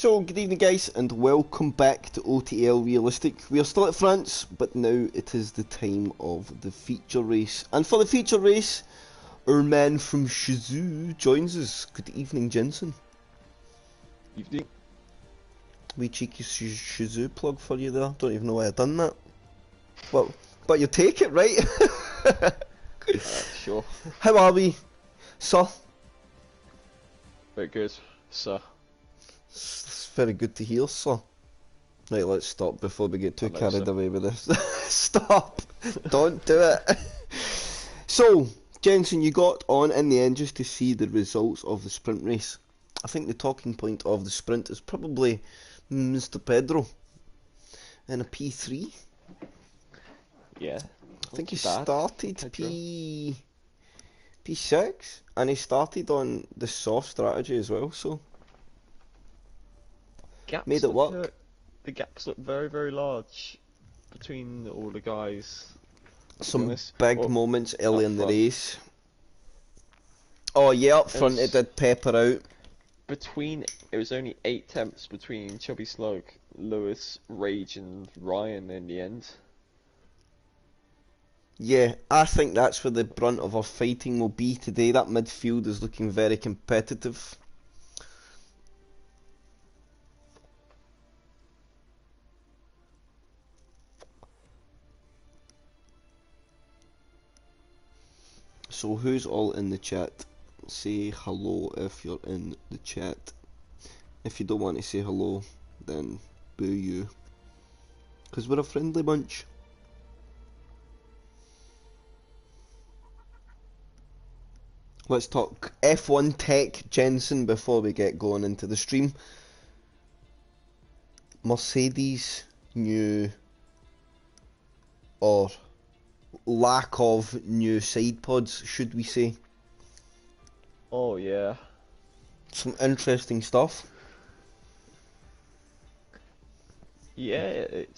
So, good evening guys, and welcome back to OTL Realistic. We are still at France, but now it is the time of the feature race. And for the feature race, our man from Shizou joins us. Good evening, Jensen. Evening. Wee cheeky Shizou plug for you there. Don't even know why I've done that. Well, but you take it, right? Sure. How are we, sir? Very good, sir. It's very good to hear, sir. Right, let's stop before we get too carried away with this. Stop! Don't do it! So, Jensen, you got on in the end just to see the results of the sprint race. I think the talking point of the sprint is probably Mr. Pedro in a P3. Yeah. I think he started P6, and he started on the soft strategy as well, so gaps made it work. The gaps look very, very large between all the guys. Some big moments early in the race. Oh yeah, up front it did pepper out. It was only 8 tenths between Chubby Slug, Lewis, Rage and Ryan in the end. Yeah, I think that's where the brunt of our fighting will be today. That midfield is looking very competitive. So who's all in the chat? Say hello if you're in the chat. If you don't want to say hello, then boo you. Because we're a friendly bunch. Let's talk F1 tech, Jensen, before we get going into the stream. Mercedes new, or lack of new side pods, should we say. Oh yeah. Some interesting stuff. Yeah, it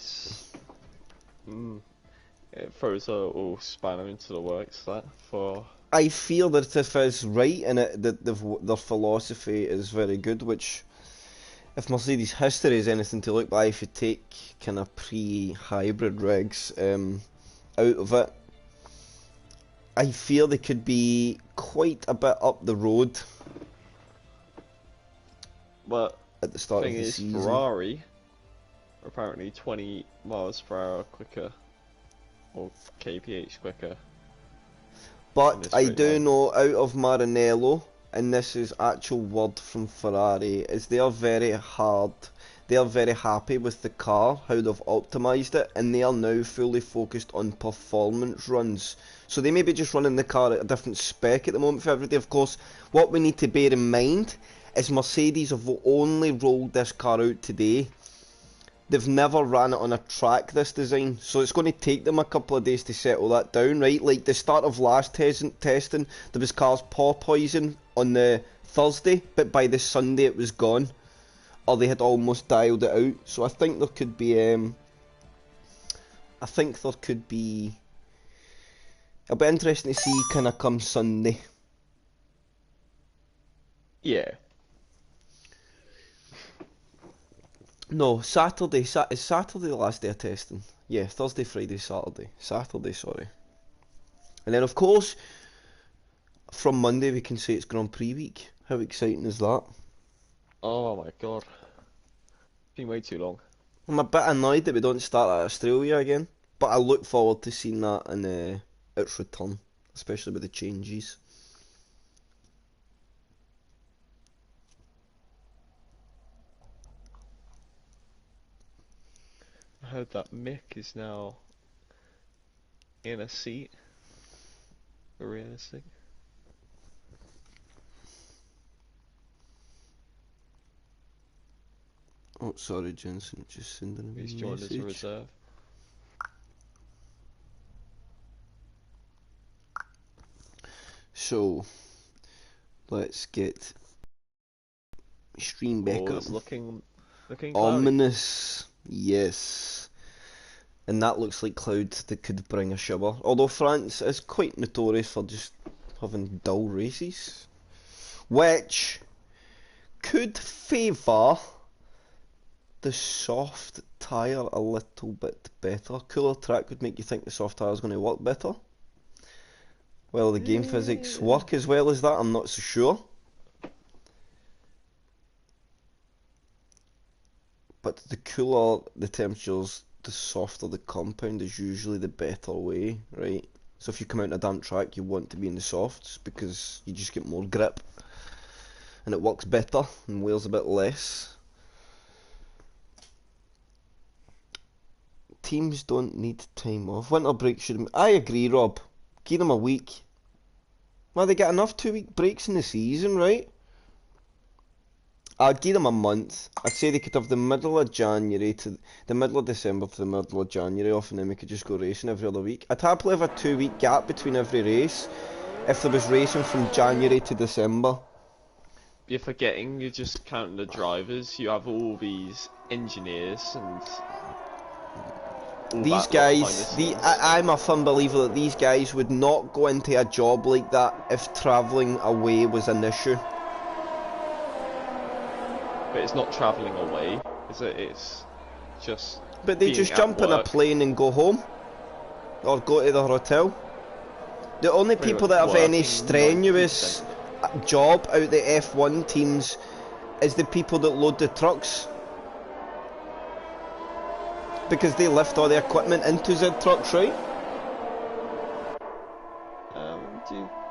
throws a little spanner into the works, that, for... I feel that if it's right and that their philosophy is very good, which, if Mercedes history is anything to look by, if you take kind of pre-hybrid rigs out of it, I feel they could be quite a bit up the road. But at the start of the season, Ferrari are apparently 20 miles per hour quicker, or kph quicker. But I do know out of Maranello, and this is actual word from Ferrari, is they are very happy with the car, how they've optimised it, and they are now fully focused on performance runs. So they may be just running the car at a different spec at the moment for every day. Of course, what we need to bear in mind is Mercedes have only rolled this car out today. They've never ran it on a track, this design, so it's going to take them a couple of days to settle that down, right? Like the start of last testing, there was cars porpoising on the Thursday, but by the Sunday it was gone, or they had almost dialed it out. So I think there could be, it'll be interesting to see kind of come Sunday. Yeah. No, Saturday. Is Saturday the last day of testing? Yeah, Thursday, Friday, Saturday. Saturday, sorry. And then, of course, from Monday we can say it's Grand Prix week. How exciting is that? Oh my god. It's been way too long. I'm a bit annoyed that we don't start at Australia again, but I look forward to seeing that in its return, especially with the changes. I heard that Mick is now in a seat for realistic. Oh, sorry, Jensen, just sending a message. He's joined as a reserve. So, let's get stream back up. It's looking cloudy. Ominous, yes. And that looks like clouds that could bring a shower. Although France is quite notorious for just having dull races, which could favour the soft tyre a little bit better. Cooler track would make you think the soft tyre is going to work better. Whether the game physics work as well as that, I'm not so sure. But the cooler the temperatures, the softer the compound is usually the better way, right? So if you come out on a damp track, you want to be in the softs because you just get more grip. And it works better and wears a bit less. Teams don't need time off. Winter break should... I agree, Rob. Give them a week. Well, they get enough 2-week breaks in the season, right? I'd give them a month. I'd say they could have the middle of January to the middle of December to the middle of January off, and then we could just go racing every other week. I'd happily have a 2-week gap between every race if there was racing from January to December. You're forgetting, you're just counting the drivers. You have all these engineers and all these that guys, behind the I'm a firm believer that these guys would not go into a job like that if travelling away was an issue. But it's not travelling away, is it? It's just. But they just jump in a plane and go home, or go to the hotel. The only people that have any strenuous job out the F1 teams is the people that load the trucks, because they lift all the equipment into Z trucks, right?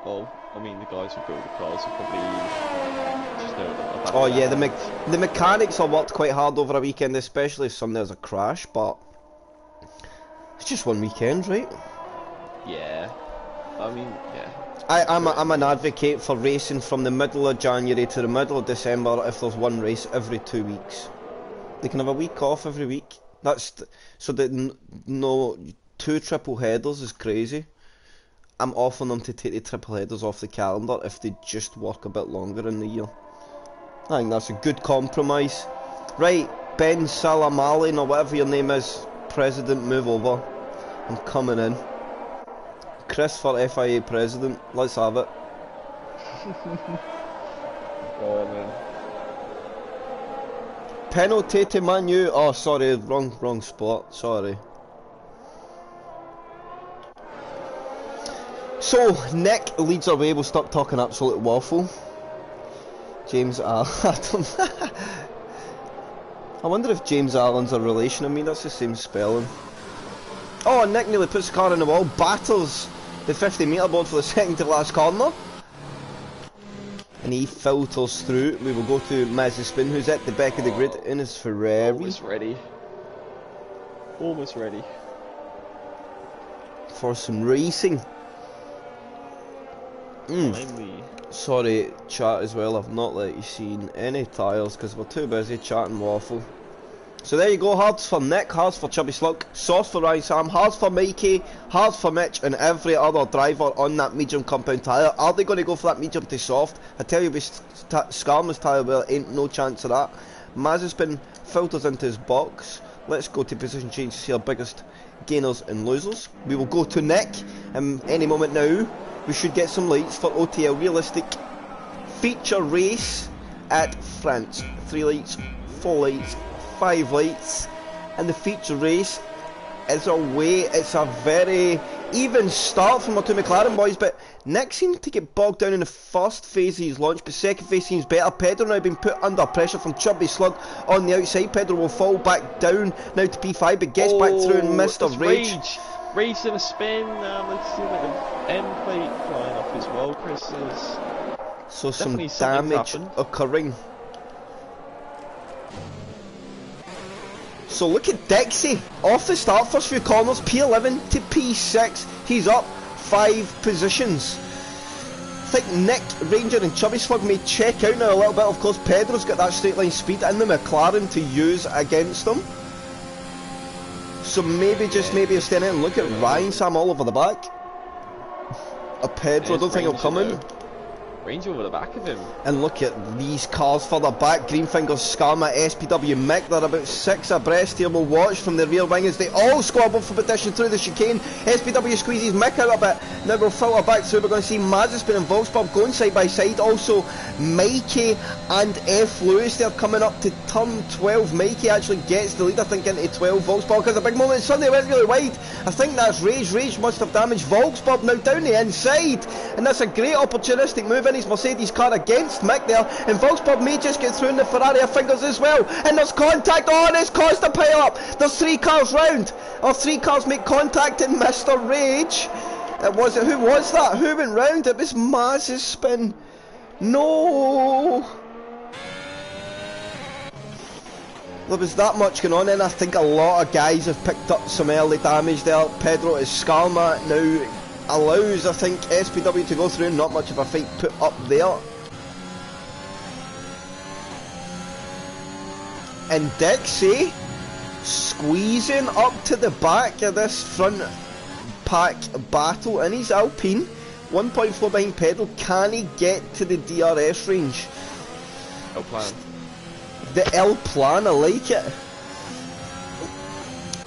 Well, I mean, the guys who build the cars will probably just know about Oh yeah, the mechanics are worked quite hard over a weekend, especially if there's a crash, but it's just one weekend, right? Yeah, I mean, yeah. I'm an advocate for racing from the middle of January to the middle of December if there's one race every 2 weeks. They can have a week off every week. So that no 2 triple headers is crazy. I'm offering them to take the triple headers off the calendar if they just work a bit longer in the year. I think that's a good compromise. Right, Ben Salamalin or whatever your name is, President, move over. I'm coming in. Chris for FIA President, let's have it. Oh man. Penalty to Man U. Oh, sorry, wrong spot. Sorry. So Nick leads our way. We'll stop talking absolute waffle. James Allen. I wonder if James Allen's a relation of me. That's the same spelling. Oh, Nick nearly puts the car in the wall. Batters the 50-metre board for the second to last corner. And he filters through. We will go to Mazepin, who's at the back of the grid in his Ferrari. Almost ready. Almost ready. For some racing. Sorry, chat as well. I've not let you see any tyres because we're too busy chatting waffle. So there you go, hards for Nick, hards for Chubby Slug, soft for Ryan Sam, hards for Mikey, hards for Mitch and every other driver on that medium compound tyre. Are they going to go for that medium to soft? I tell you, with Scarman's tyre, well, ain't no chance of that. Mazepin filters into his box. Let's go to position change to see our biggest gainers and losers. We will go to Nick any moment now. We should get some lights for OTL Realistic feature race at France. 3 lights, 4 lights, 5 lights, and the feature race is away. It's a very even start from our 2 McLaren boys, but Nick seemed to get bogged down in the first phase of his launch, but second phase seems better. Pedro now being put under pressure from Chubby Slug on the outside. Pedro will fall back down now to P5, but gets back through and Mr. Rage. Rage in a spin, let's see the end plate flying off as well, Chris. So some damage occurring. So look at Dixie, off the start, first few corners, P11 to P6, he's up 5 positions. I think Nick, Ranger and Chubby Slug may check out now a little bit. Of course Pedro's got that straight line speed in the McLaren to use against them. So maybe, just maybe stand out and look at Ryan Sam all over the back. A Pedro, I don't think he'll come in. Ranger over the back of him. And look at these cars further back. Greenfingers, Skarma, SPW, Mick. They're about 6 abreast here. We'll watch from the rear wing as they all squabble for position through the chicane. SPW squeezes Mick out a bit. Now we'll filter back through. We're going to see Mazepin and Volkswagen going side by side. Also, Mikey and F. Lewis. They're coming up to turn 12. Mikey actually gets the lead, I think, into 12. Volkswagen has a big moment. Suddenly went really wide. I think that's Rage. Rage must have damaged Volkswagen now down the inside. And that's a great opportunistic move in his Mercedes car against Mick there. And Volkswagen may just get through in the Ferrari of fingers as well. And there's contact. Oh, and it's caused a pile up. There's 3 cars round. Or 3 cars make contact in Mr. Rage. Who was that? Who went round? It was Mazepin. No. There was that much going on, and I think a lot of guys have picked up some early damage there. Pedro is Skarma now allows, I think, SPW to go through. Not much of a fight put up there. And Dixie squeezing up to the back of this front pack battle in his Alpine. 1.4 behind Pedro. Can he get to the DRS range? No plan. The L plan, I like it.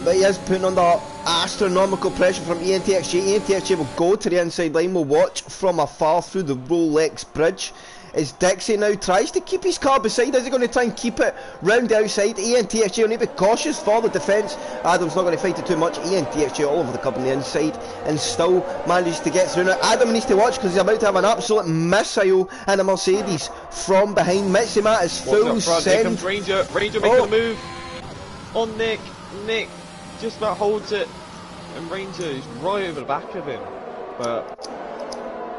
But he is putting under astronomical pressure from ENTXG. ENTXG will go to the inside line. We'll watch from afar through the Rolex bridge as Dixie now tries to keep his car beside. Is he going to try and keep it round the outside? ENTXG will need to be cautious for the defence. Adam's not going to fight it too much. ENTXG all over the cup on the inside and still manages to get through. Now Adam needs to watch because he's about to have an absolute missile in a Mercedes from behind. Mitsima is full send. Here comes Ranger. Ranger making the move on Nick. Nick just about holds it, and Ranger is right over the back of him. But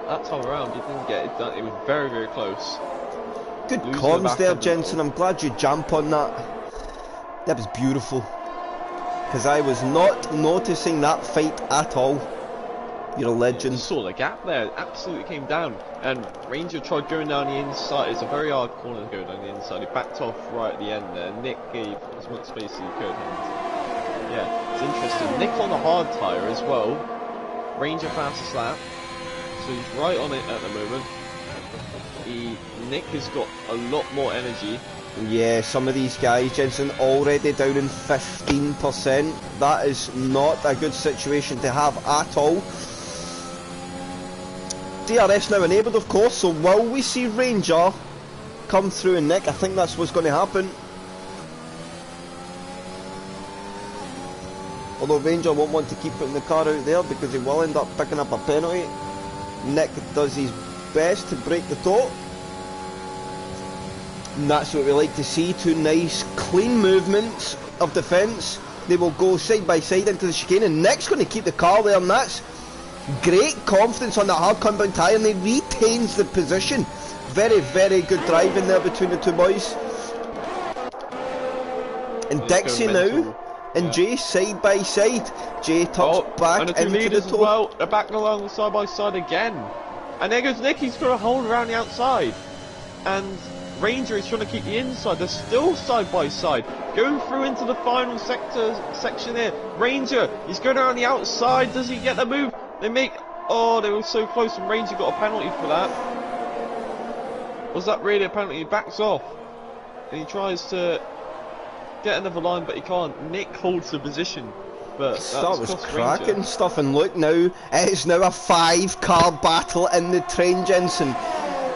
that time around, he didn't get it done. It was very, very close. Good comms there, Jensen. I'm glad you jump on that. That was beautiful. Because I was not noticing that fight at all. You're a legend. You saw the gap there. It absolutely came down. And Ranger tried going down the inside. It's a very hard corner to go down the inside. He backed off right at the end there. Nick gave as much space as he could. And yeah, it's interesting. Nick on the hard tyre as well. Ranger fastest lap. So he's right on it at the moment. Nick has got a lot more energy. Yeah, some of these guys, Jensen, already down in 15%. That is not a good situation to have at all. DRS now enabled, of course, so will we see Ranger come through and Nick? I think that's what's going to happen. Although Ranger won't want to keep putting the car out there because he will end up picking up a penalty. Nick does his best to break the toe. And that's what we like to see. 2 nice, clean movements of defence. They will go side by side into the chicane, and Nick's going to keep the car there, and that's great confidence on that hard compound tyre, and he retains the position. Very, very good driving there between the 2 boys. And Dixie now and Jay side by side. Jay tucks back and into the toe. Well, they're back along side by side again. And there goes Nick. He's got a hold around the outside. And Ranger is trying to keep the inside. They're still side by side. Going through into the final section here. Ranger, he's going around the outside. Does he get the move? They make... Oh, they were so close, and Ranger got a penalty for that. Was that really a penalty? He backs off. And he tries to get another line, but he can't. Nick holds the position. But that was cracking stuff, and look now, it's now a 5-car battle in the train, Jensen.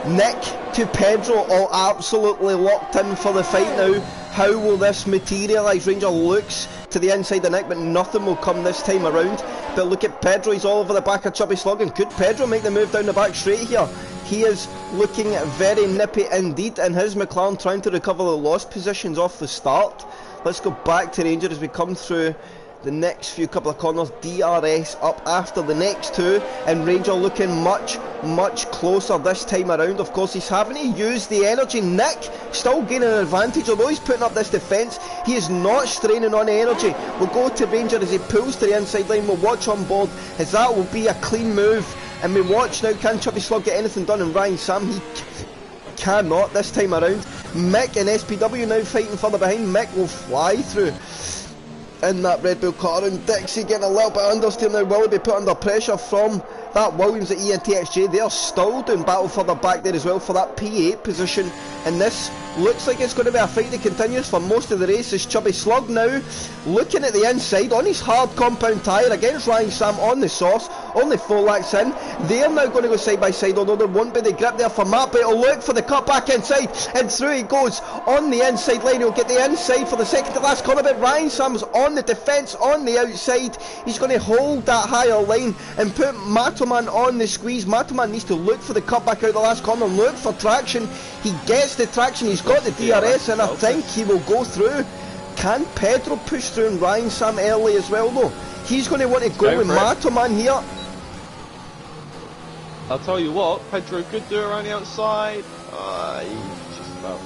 Nick to Pedro, all absolutely locked in for the fight now. How will this materialise? Ranger looks to the inside of Nick, but nothing will come this time around. But look at Pedro, he's all over the back of Chubby Slogan. Could Pedro make the move down the back straight here? He is looking very nippy indeed, and his McLaren trying to recover the lost positions off the start. Let's go back to Ranger as we come through the next few couple of corners. DRS up after the next 2, and Ranger looking much, much closer this time around. Of course, he's having to use the energy. Nick still gaining an advantage, although he's putting up this defence. He is not straining on energy. We'll go to Ranger as he pulls to the inside line. We'll watch on board as that will be a clean move, and we watch now. Can Chubby Slug get anything done? And Ryan Sam, he cannot this time around. Mick and SPW now fighting further behind. Mick will fly through in that Red Bull car, and Dixie getting a little bit understeer now. Will he be put under pressure from That Williams at ENTXJ, they're still doing battle further back there as well for that P8 position. And this looks like it's going to be a fight that continues for most of the race. As Chubby Slug now looking at the inside on his hard compound tyre against Ryan Sam on the sauce. Only 4 laps in. They're now going to go side by side, although there won't be the grip there for Matt, but he'll look for the cut back inside, and through he goes on the inside line. He'll get the inside for the second to last corner, but Ryan Sam's on the defence on the outside. He's going to hold that higher line and put Matoman on the squeeze. Matoman needs to look for the cut back out the last corner, look for traction. He gets the traction, he's got the DRS, and I think he will go through. Can Pedro push through and Ryan Sam early as well though? He's going to want to go with Matoman here. I'll tell you what, Pedro could do it around the outside. He just about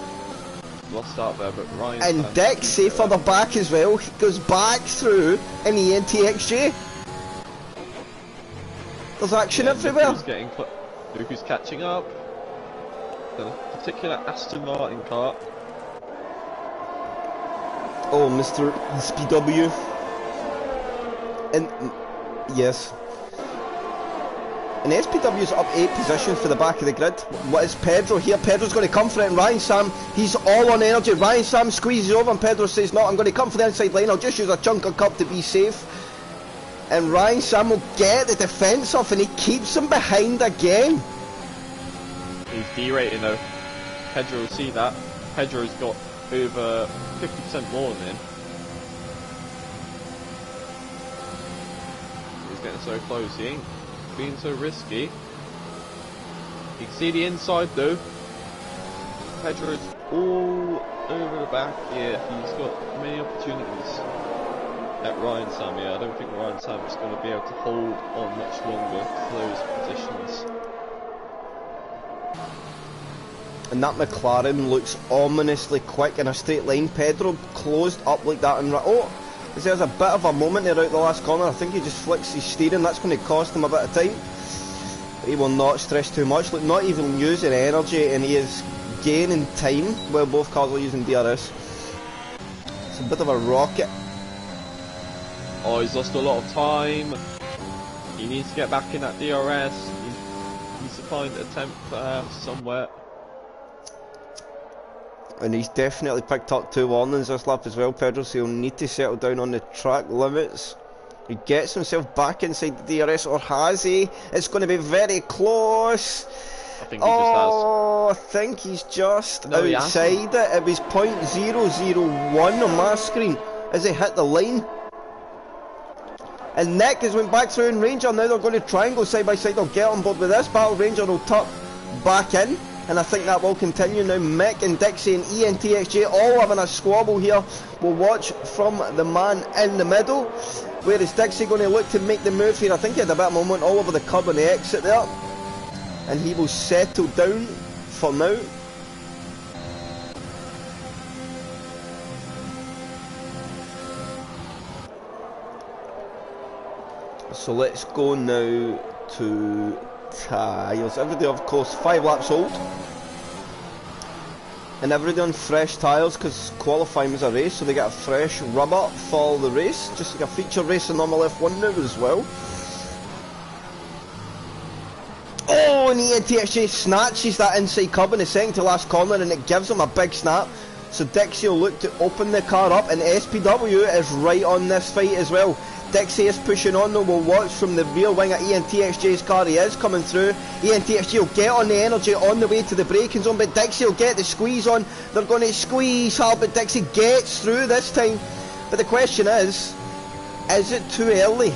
lost out there, but Ryan. And Dixie further back as well. He goes back through in the NTXJ. There's action everywhere. Luku's catching up. The particular Aston Martin car. Oh, Mr. SPW. And yes. And SPW's up 8 positions for the back of the grid. What is Pedro here? Pedro's going to come for it, and Ryan Sam, he's all on energy. Ryan Sam squeezes over and Pedro says, no, I'm going to come for the inside line. I'll just use a chunk of cup to be safe. And Ryan Sam will get the defence off, and he keeps him behind again. He's derating though. Pedro will see that. Pedro's got over 50% more than him. He's getting so close, he ain't being so risky. You can see the inside though. Pedro's all over the back here. He's got many opportunities at Ryan Sam here. I don't think Ryan Sam is going to be able to hold on much longer to those positions. And that McLaren looks ominously quick in a straight line. Pedro closed up like that and oh, there's a bit of a moment there out the last corner. I think he just flicks his steering. That's going to cost him a bit of time. But he will not stress too much. Look, not even using energy, and he is gaining time while both cars are using DRS. It's a bit of a rocket. Oh, he's lost a lot of time. He needs to get back in that DRS. He needs to find a temp somewhere. And he's definitely picked up 2 warnings this lap as well, Pedro, so he'll need to settle down on the track limits. He gets himself back inside the DRS, or has he? It's going to be very close. I think he just has. I think he's just outside it. It was .001 on my screen as he hit the line. And Nick has went back through, and Ranger now they're going to try and go side by side. They'll get on board with this battle. Ranger will tuck back in, and I think that will continue now. Mick and Dixie and ENTXJ all having a squabble here. We'll watch from the man in the middle. Where is Dixie going to look to make the move here? I think he had a bit of a moment all over the curb on the exit there. And he will settle down for now. So let's go now to tyres. Everybody of course 5 laps old. And everybody on fresh tyres because qualifying was a race, so they get a fresh rubber for the race. Just like a feature race in normal F1 now as well. Oh, and ENTXJ snatches that inside curb in the second to last corner, and it gives him a big snap. So Dixie will look to open the car up, and SPW is right on this fight as well. Dixie is pushing on though. We'll watch from the rear wing at ENTXJ's car. He is coming through. ENTXJ will get on the energy on the way to the braking zone, but Dixie will get the squeeze on. They're going to squeeze hard, but Dixie gets through this time. But the question is it too early?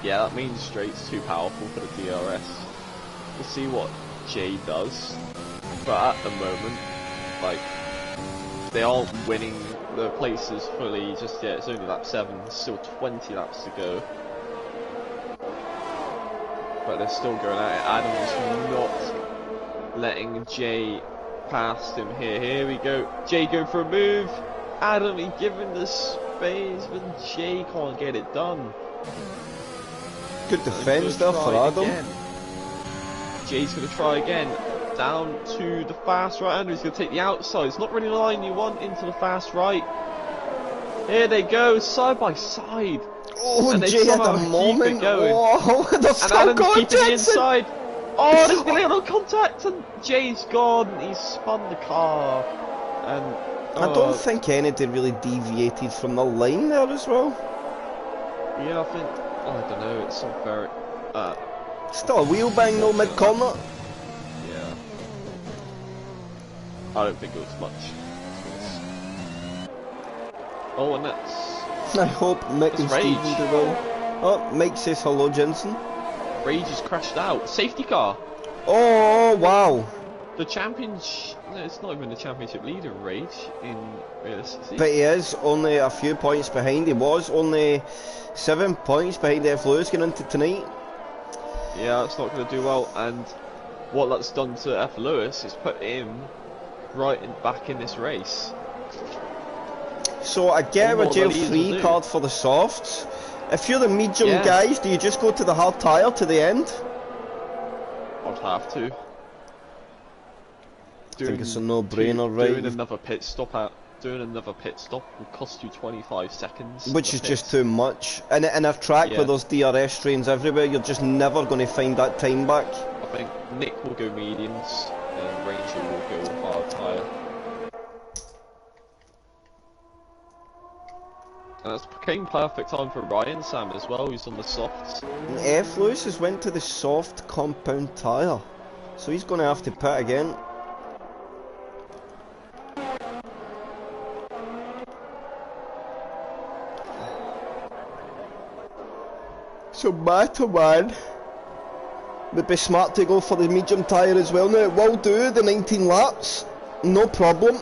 Yeah, that means straight's too powerful for the DRS. We'll see what Jay does. But at the moment, like, they aren't winning the places fully just yet. It's only lap 7, there's still 20 laps to go. But they're still going at it. Adam's not letting Jay past him here. Here we go. Jay going for a move. Adam, he given the space, but Jay can't get it done. Good defence there for Adam. Again. Jay's going to try again. Down to the fast right hander. He's going to take the outside. It's not really the line you want into the fast right. Here they go, side by side. Oh, And they Jay had a somehow keep moment. it going. Oh, they're And still Adam's going, keeping the Jensen. inside. Oh, there's been a little contact, and Jay's gone. He's spun the car, and I don't think anybody really deviated from the line there as well. yeah, I think I don't know. It's not very. Still a wheel bang though mid corner. Yeah, I don't think it was much. Oh, and that's I hope Mick and Rage. Stephen do well. Oh, Mike says hello, Jensen. Rage has crashed out. Safety car. Oh, wow. The championship. No, it's not even the championship leader, Rage, in realistically. But he is only a few points behind. He was only 7 points behind F. Lewis going into tonight. Yeah, it's not going to do well, and what that's done to F. Lewis is put him back in this race. So I get a jail free card for the softs. If you're the medium guys, do you just go to the hard tyre to the end? I'd have to. I think it's a no-brainer, right? Doing another pit stop will cost you 25 seconds. Which is just too much. And in a track where there's DRS trains everywhere, you're just never going to find that time back. I think Nick will go mediums, and Ranger will go hard tyre. And it's became perfect time for Ryan Sam as well, who's on the softs. And F. Lewis has went to the soft compound tyre. So he's going to have to pit again. So Mataman would be smart to go for the medium tyre as well. Now it will do the 19 laps, no problem.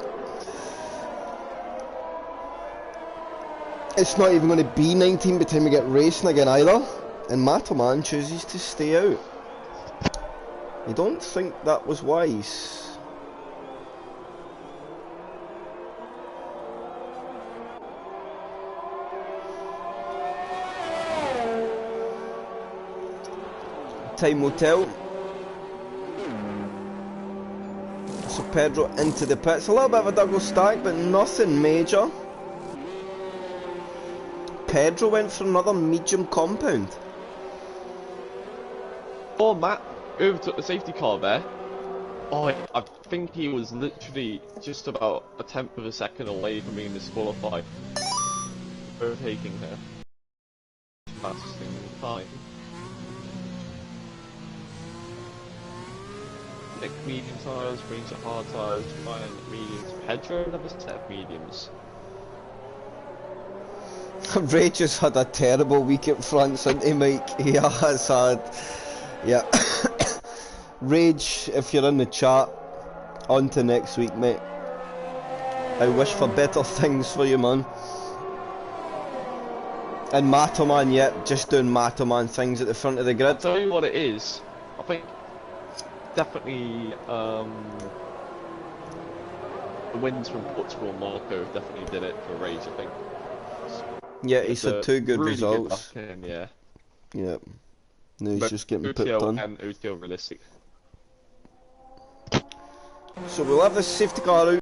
It's not even going to be 19 by the time we get racing again either. And Mataman chooses to stay out. I don't think that was wise. Time will tell. So Pedro into the pits. A little bit of a double stack, but nothing major. Pedro went for another medium compound. Oh, Matt overtook the safety car there. Oh, I think he was literally just about a tenth of a second away from being disqualified. Overtaking her. Fasting fine. Nick medium tyres, brings up hard tyres, Ryan mediums, Pedro another set of mediums. Ray just had a terrible week at France, hasn't he, Mike? He has had, yeah. Rage, if you're in the chat, on to next week, mate. I wish for better things for you, man. And Mataman, yeah, just doing Mataman things at the front of the grid. I'll tell you what it is. I think definitely the wins from Portugal and Monaco definitely did it for Rage, I think. Yeah, he's had two good really results. Good in, yeah. Yeah. No, he's but just getting OTL put on. and OTL realistic. So we'll have the safety car out.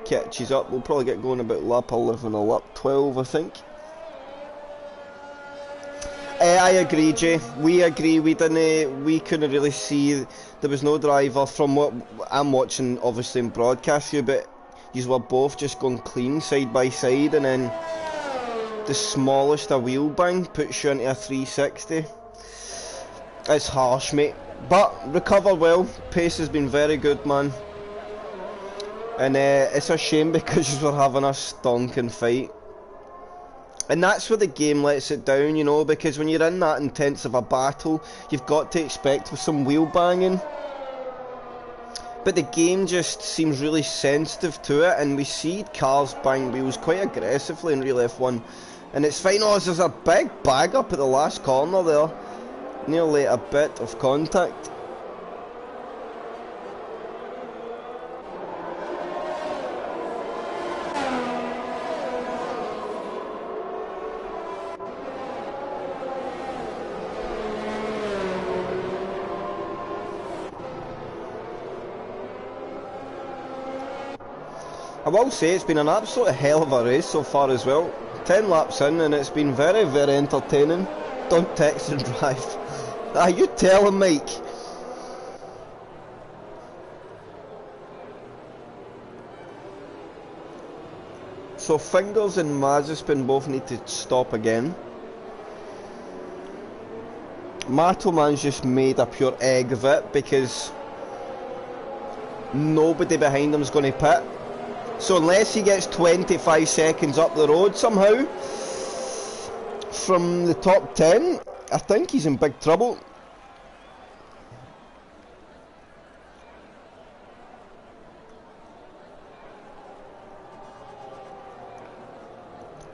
Catches up. We'll probably get going about lap 11 or lap 12, I think. I agree, Jay. We agree. We couldn't really see. There was no driver from what I'm watching, obviously in broadcast view, but you were both just going clean side by side, and then the smallest a wheel bang puts you into a 360. It's harsh, mate. But recover well. Pace has been very good, man. And it's a shame because we're having a stonking fight. And that's where the game lets it down, you know, because when you're in that intense of a battle, you've got to expect some wheel banging. But the game just seems really sensitive to it, and we see cars bang wheels quite aggressively in real F1. And it's fine. Oh, there's a big bag up at the last corner there. Nearly a bit of contact. I will say it's been an absolute hell of a race so far as well. 10 laps in and it's been very, very entertaining. Don't text and drive. Ah, you tell him, Mike. So Fingers and Mazepin both need to stop again. Matoman's just made a pure egg of it because nobody behind him is going to pit. So unless he gets 25 seconds up the road somehow from the top 10, I think he's in big trouble.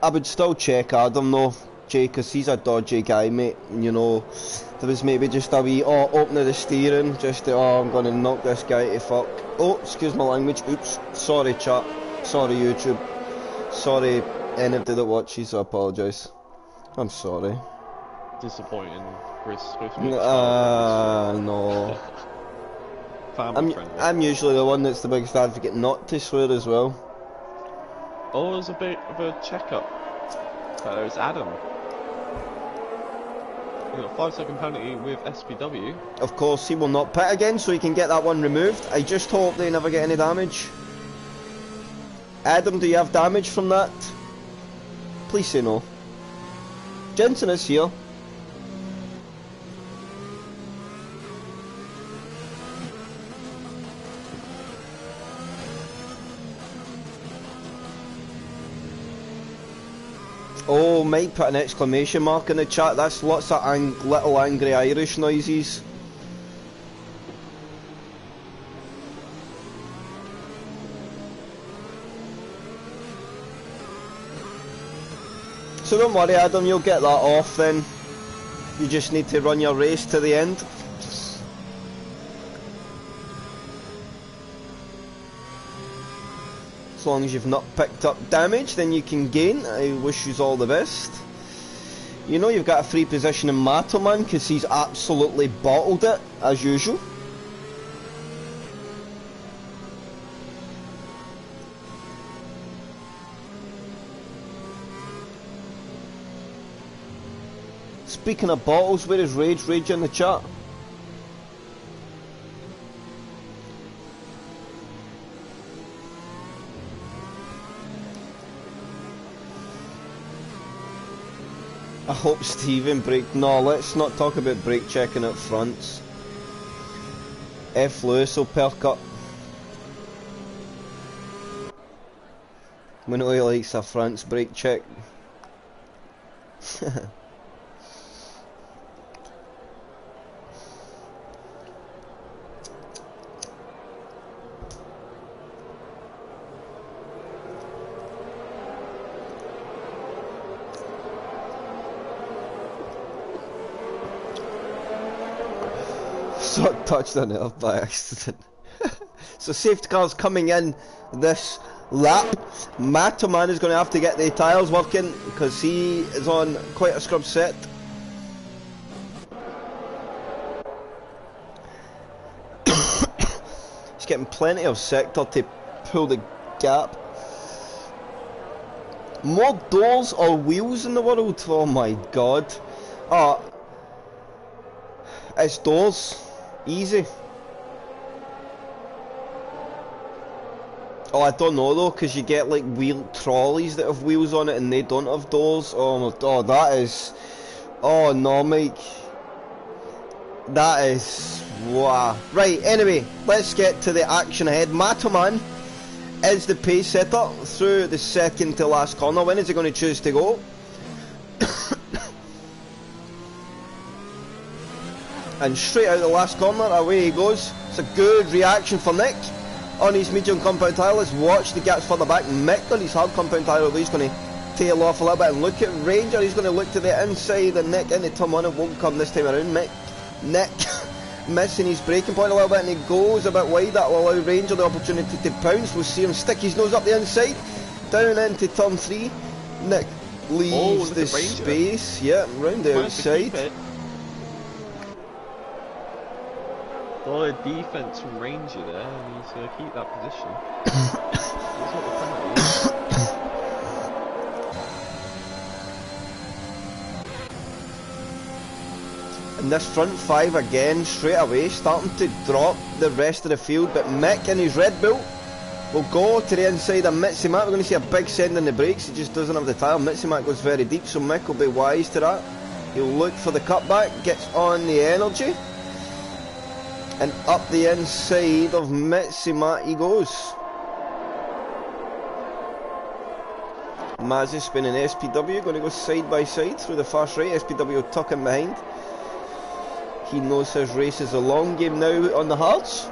I would still check Adam though, Jay, because he's a dodgy guy, mate. You know, there was maybe just a wee, open of the steering, just to, I'm going to knock this guy to fuck. Oh, excuse my language, oops, sorry chat, sorry YouTube, sorry anybody that watches, I apologise. I'm sorry. Disappointing, Chris. No. Family friendly. I'm usually the one that's the biggest advocate not to swear as well. Oh, there's a bit of a checkup. There's Adam. You got a 5-second penalty with SPW. Of course, he will not pit again, so he can get that one removed. I just hope they never get any damage. Adam, do you have damage from that? Please say no. Jensen is here. Oh, Mike put an exclamation mark in the chat. That's lots of little angry Irish noises. So don't worry, Adam, you'll get that off then. You just need to run your race to the end. As long as you've not picked up damage, then you can gain. I wish you all the best. You know you've got a free position in Matoman because he's absolutely bottled it, as usual. Speaking of bottles, where is Rage? Rage in the chat. I hope Steven brake. No, let's not talk about brake checking at fronts. F. Lewis will perk up. We know he likes a fronts brake check. Touched the nerve by accident. So safety cars coming in this lap. Matoman is going to have to get the tyres working because he is on quite a scrub set. He's getting plenty of sector to pull the gap. More doors or wheels in the world? Oh my god. It's doors. Easy. Oh, I don't know though, because you get like wheel trolleys that have wheels on it and they don't have doors. Oh my god, that is... Oh no, Mike. That is... Wow. Right, anyway, let's get to the action ahead. Matoman is the pace setter through the second to last corner. When is he going to choose to go? And straight out the last corner, away he goes. It's a good reaction for Nick on his medium compound tyre. Let's watch the gaps further back. Mick on his hard compound tyre, although he's going to tail off a little bit. And look at Ranger, he's going to look to the inside, and Nick into turn one. It won't come this time around. Nick missing his braking point a little bit, and he goes a bit wide. That will allow Ranger the opportunity to pounce. We'll see him stick his nose up the inside, down into turn 3. Nick leaves the space, yeah, round the outside. Solid defense from Ranger there, and he's going to keep that position. And this front five again, straight away, starting to drop the rest of the field. But Mick in his Red Bull will go to the inside of Mitsumat. We're going to see a big send in the brakes. He just doesn't have the tyre. Mitsumat goes very deep, so Mick will be wise to that. He'll look for the cutback, gets on the energy. And up the inside of Mitsumat he goes. Mazzy spinning SPW, going to go side by side through the fast right. SPW tuck him behind. He knows his race is a long game now on the hards.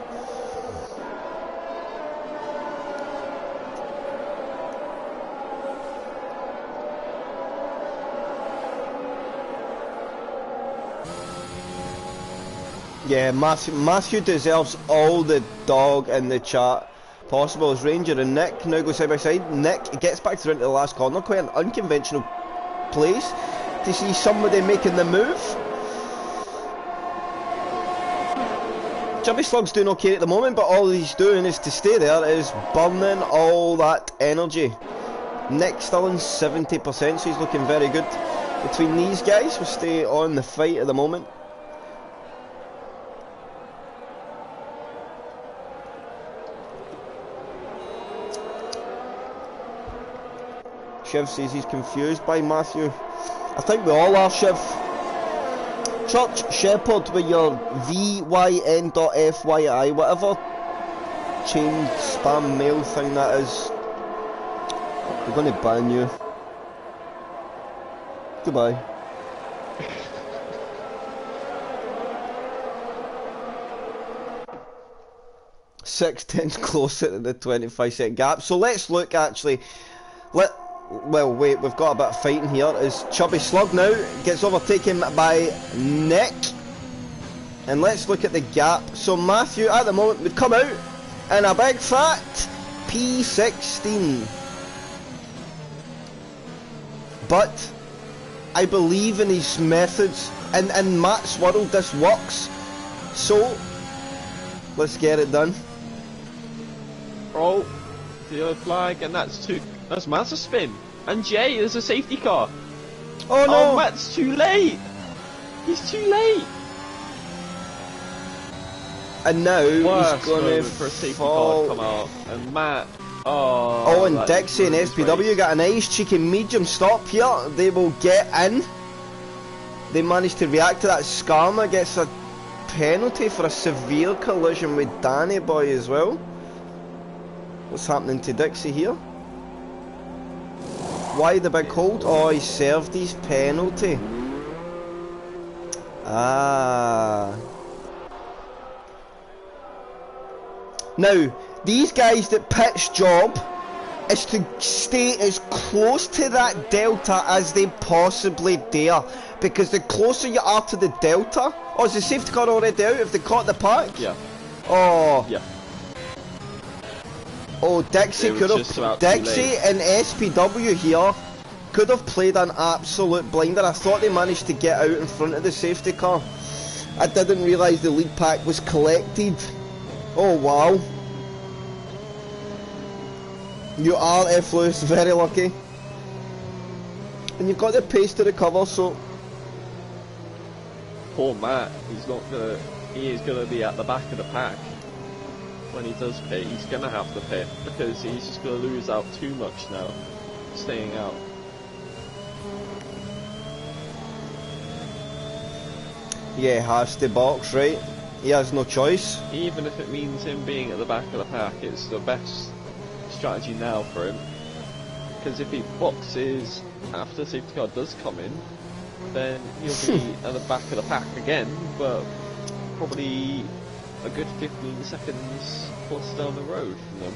Yeah, Matthew deserves all the dog in the chat possible. As Ranger and Nick now go side by side. Nick gets back through into the last corner. Quite an unconventional place to see somebody making the move. Chubby Slug's doing okay at the moment, but all he's doing is to stay there, is burning all that energy. Nick still in 70%, so he's looking very good. Between these guys, we'll stay on the fight at the moment. Shiv says he's confused by Matthew. I think we all are, Shiv. Church Shepherd with your VYN.FYI, whatever chain spam mail thing that is. We're going to ban you. Goodbye. Six tenths closer to the 25-second gap. So let's look actually. Well, wait, we've got a bit of fighting here. As Chubby Slug now gets overtaken by Nick. And let's look at the gap. So Matthew at the moment would come out in a big fat P16. But I believe in his methods. And in Matt's world this works. So let's get it done. Oh, the yellow flag, and that's Matt's a spin. And Jay, there's a safety car. Oh no! Oh, Matt's too late. He's too late. And now Worst he's gonna for a safety fall. car to come out. And Matt. Oh, and Dixie and SPW got a nice cheeky medium stop here. They will get in. They managed to react to that. Skarma gets a penalty for a severe collision with Danny Boy as well. What's happening to Dixie here? Why the big hold? Oh, he served his penalty. Ah. Now, these guys that pit's job is to stay as close to that delta as they possibly dare. Because the closer you are to the delta... Oh, is the safety car already out? Have they caught the pack? Yeah. Oh. Yeah. Oh, Dixie could have... Dixie and SPW here could have played an absolute blinder. I thought they managed to get out in front of the safety car. I didn't realise the lead pack was collected. Oh, wow. You are, F. Lewis, very lucky. And you've got the pace to recover, so... Poor Matt, he is gonna be at the back of the pack. When he does pit, he's gonna have to pit, because he's just gonna lose out too much now, staying out. Yeah, has to box, right? He has no choice. Even if it means him being at the back of the pack, it's the best strategy now for him. Because if he boxes after the safety car does come in, then he'll be at the back of the pack again, but probably a good 15 seconds plus down the road from them.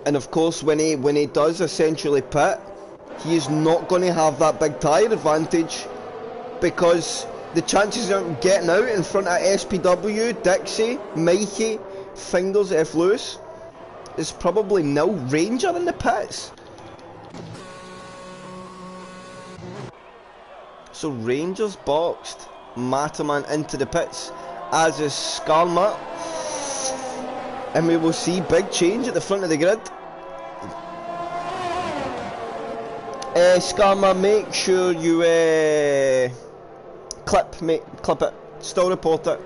And of course, when he does essentially pit, he is not going to have that big tyre advantage, because the chances of him getting out in front of SPW, Dixie, Mikey, Fingers, F. Lewis is probably nil. Ranger in the pits. So Rangers boxed, Mataman into the pits, as is Skarma, and we will see big change at the front of the grid. Scammer, make sure you clip, mate, clip it. Still report it.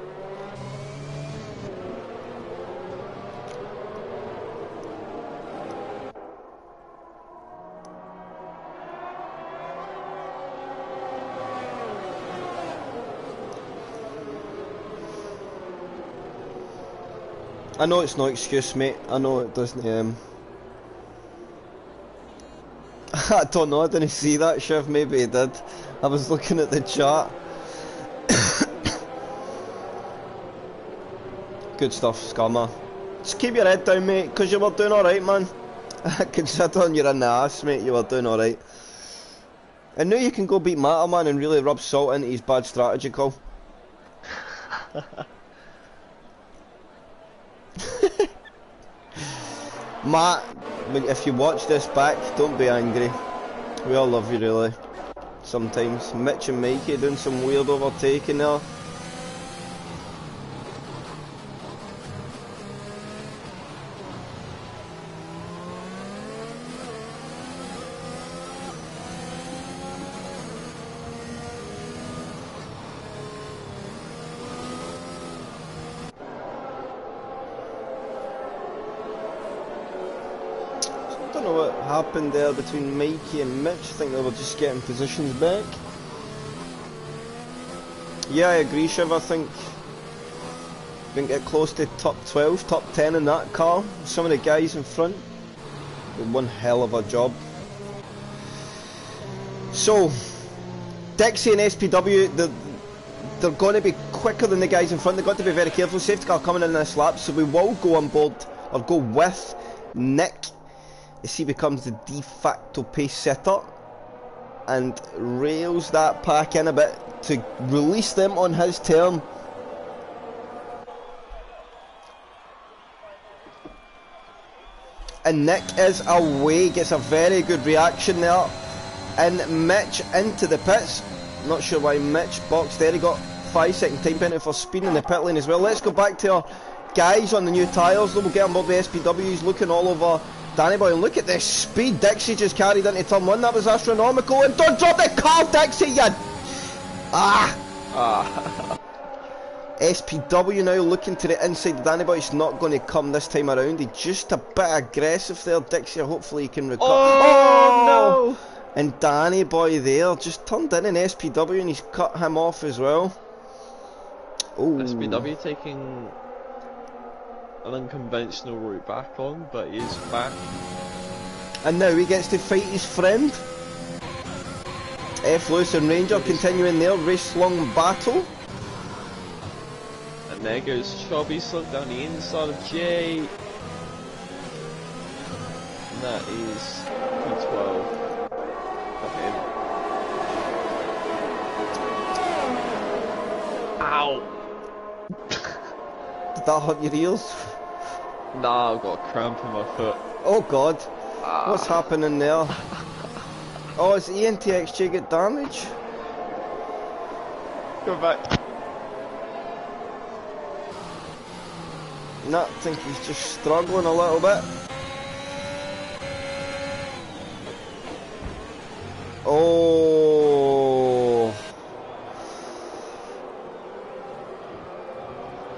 I know it's no excuse, mate. I know it doesn't. I don't know. I didn't see that, Shiv. Maybe he did. I was looking at the chat. Good stuff, Scammer. Just keep your head down, mate, because you were doing alright, man. Considering you're in the ass, mate, you were doing alright. I knew you can go beat Matter, man, and really rub salt into his bad strategy call. Matt, if you watch this back, don't be angry. We all love you, really. Sometimes. Mitch and Mikey doing some weird overtaking there. I don't know what happened there between Mikey and Mitch. I think they were just getting positions back. Yeah, I agree, Shiv. I think we can get close to top 12, top 10 in that car. Some of the guys in front did one hell of a job. So, Dixie and SPW, they're going to be quicker than the guys in front. They've got to be very careful. Safety car coming in this lap, so we will go on board, or go with Nick, as he becomes the de facto pace setter and rails that pack in a bit to release them on his term. And Nick is away, gets a very good reaction there. And Mitch into the pits. Not sure why Mitch boxed there. He got 5-second time penalty for speeding in the pit lane as well. Let's go back to our guys on the new tyres. We'll get on board with SPW. He's looking all over Danny Boy, and look at the speed Dixie just carried into turn 1. That was astronomical. And don't drop the car, Dixie, you... SPW now looking to the inside. Danny Boy, it's not going to come this time around. He's just a bit aggressive there, Dixie. Hopefully he can recover. Oh, no! And Danny Boy there just turned in an SPW and he's cut him off as well. Ooh. SPW taking an unconventional route back on, but he is back. And now he gets to fight his friend. F. Lewis and Ranger continuing their race-long battle. And there goes Chubby Slug down the inside of Jay. And that is P12. Ow! Did that hurt your ears? Nah, I've got a cramp in my foot. Oh god, what's happening there? Oh, is ENTXJ get damage? Go back. No, I think he's just struggling a little bit. Oh.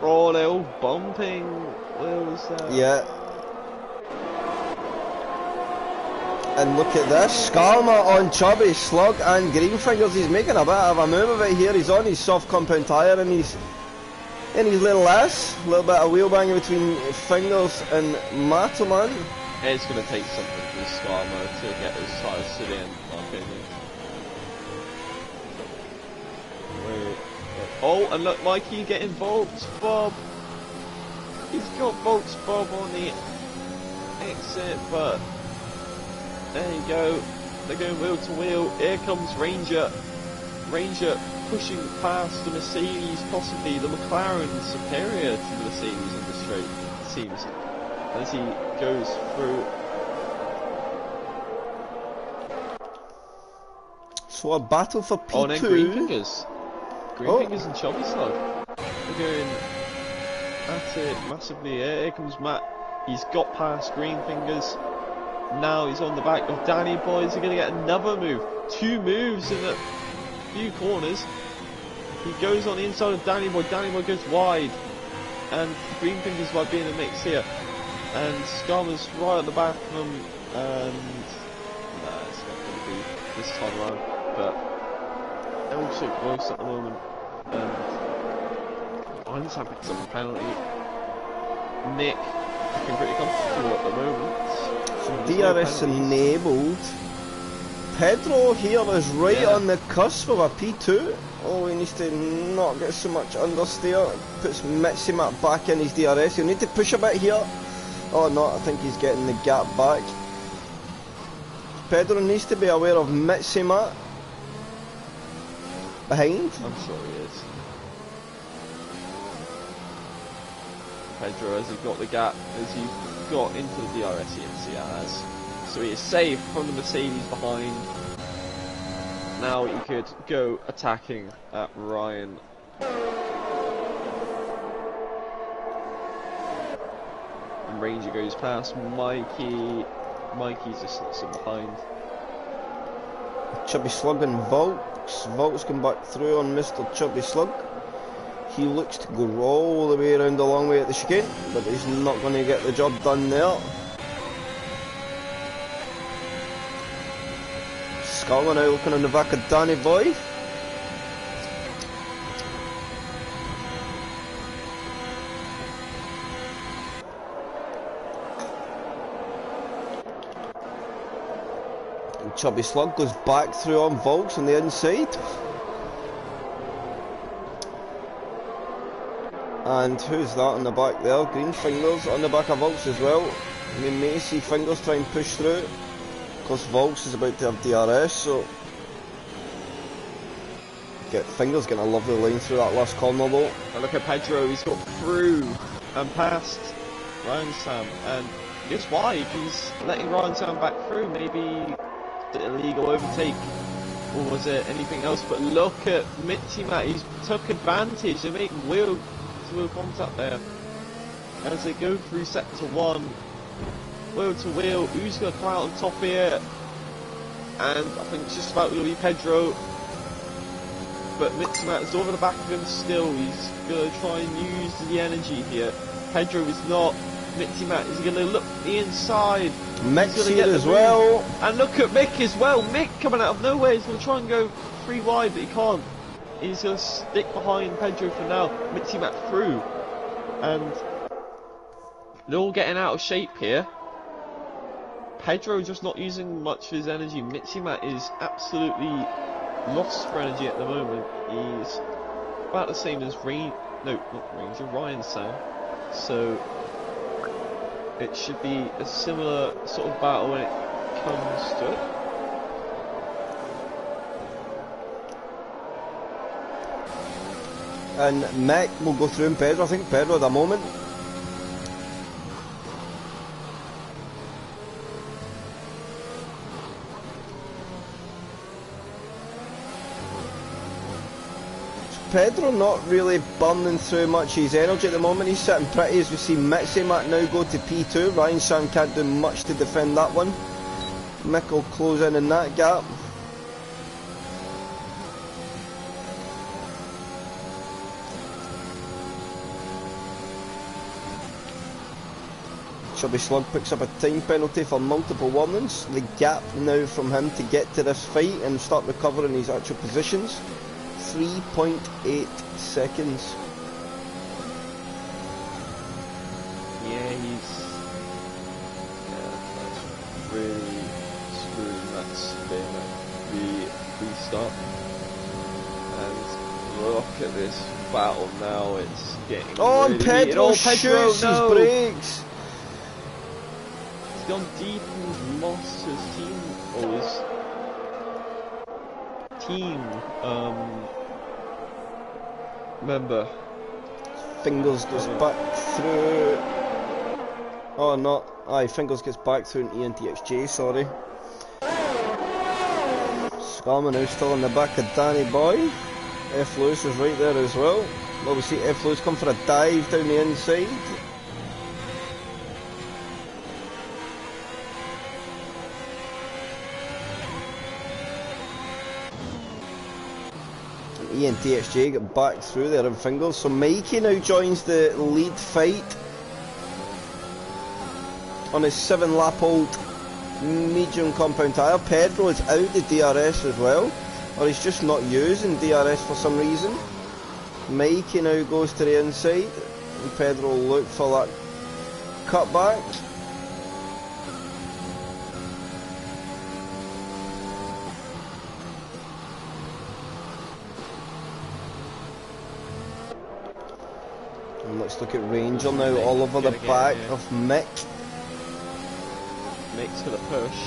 Oh, they're all bumping. Where was that? Yeah. And look at this, Skarma on Chubby, Slug and Greenfingers. He's making a bit of a move of it here. He's on his soft compound tyre and he's in his little ass. A little bit of wheel banging between Fingers and Mataman. It's going to take something from Skarma to get those tyres to the end, in my opinion. Oh, and look, Mikey getting Volts Bob. He's got Volts Bob on the exit, but there you go. They're going wheel to wheel. Here comes Ranger. Ranger pushing past the Mercedes, possibly the McLaren superior to the Mercedes on the straight, it seems, as he goes through. So a battle for P2. Oh, and then Greenfingers. Greenfingers and Chubby Slug. They're going at it massively. Here comes Matt. He's got past Greenfingers. Now he's on the back of Danny Boy. Is he going to get another move? 2 moves in a few corners. He goes on the inside of Danny Boy. Danny Boy goes wide. And Green Fingers might be in the mix here. And Skarmo's right at the back of him. And nah, it's not going to be this time around. But they're all so close at the moment. And Einstein picks up a penalty. Nick looking pretty comfortable at the moment. DRS enabled. Pedro here is right on the cusp of a P2. Oh, he needs to not get so much understeer. Puts Mitsumat back in his DRS. He'll need to push a bit here. Oh no, I think he's getting the gap back. Pedro needs to be aware of Mitsumat behind. I'm sure he is. Pedro, has he got the gap? Has he got into the DRS? Yes, he has. So he is safe from the Mercedes behind. Now he could go attacking at Ryan. And Ranger goes past Mikey. Mikey's just slipping behind. Chubby Slug and Volks. Volks come back through on Mr. Chubby Slug. He looks to go all the way around the long way at the chicane, but he's not going to get the job done there. Scarlet now looking on the back of Danny Boy. And Chubby Slug goes back through on Volks on the inside. And who's that on the back there? Green Fingers on the back of Volks as well. We may see Fingers try and push through. Because Volks is about to have DRS, so Fingers getting a lovely line through that last corner though. And look at Pedro, he's got through and past Ryan Sam, and guess why? He's letting Ryan Sam back through. Maybe the illegal overtake, or was it anything else? But look at Mitsumat, he's took advantage. They're making wheel to wheel contact there as they go through sector 1. Wheel to wheel, who's going to come out on top here? And I think it's just about going to be Pedro. But Mitsumat is over the back of him still. He's going to try and use the energy here. Pedro is not. Mitsumat is going to look the inside. Mick's here as well. And look at Mick as well. Mick coming out of nowhere. He's going to try and go 3 wide, but he can't. He's going to stick behind Pedro for now. Mitsumat through. And they're all getting out of shape here. Pedro just not using much of his energy. Mitsumat is absolutely lost for energy at the moment. He's about the same as Ryan Sam. So it should be a similar sort of battle when it comes to it. And Mick will go through and Pedro. I think Pedro at the moment. Pedro not really burning through much of his energy at the moment. He's sitting pretty as we see Mitsumat now go to P2. Ryan Sam can't do much to defend that one. Mick will close in that gap. Chubby Slug picks up a time penalty for multiple warnings. The gap now from him to get to this fight and start recovering his actual positions. 3.8 seconds. Yeah, that's really screwing that spin at the restart. And look at this battle now, it's getting really and Pedro shoots his brakes. He's gone deep and lost his team, or his team member. Fingers goes back through. Oh no, aye, Fingers gets back through an ENTXJ, sorry. Scarman now still on the back of Danny Boy. F. Lewis is right there as well. Well, we see F. Lewis come for a dive down the inside. E and TXJ get back through there in fingers. So Mikey now joins the lead fight on his 7-lap-old medium compound tyre. Pedro is out the DRS as well, or he's just not using DRS for some reason. Mikey now goes to the inside, and Pedro will look for that cutback. And let's look at Ranger now, all over the back of Mick. Mick's gonna push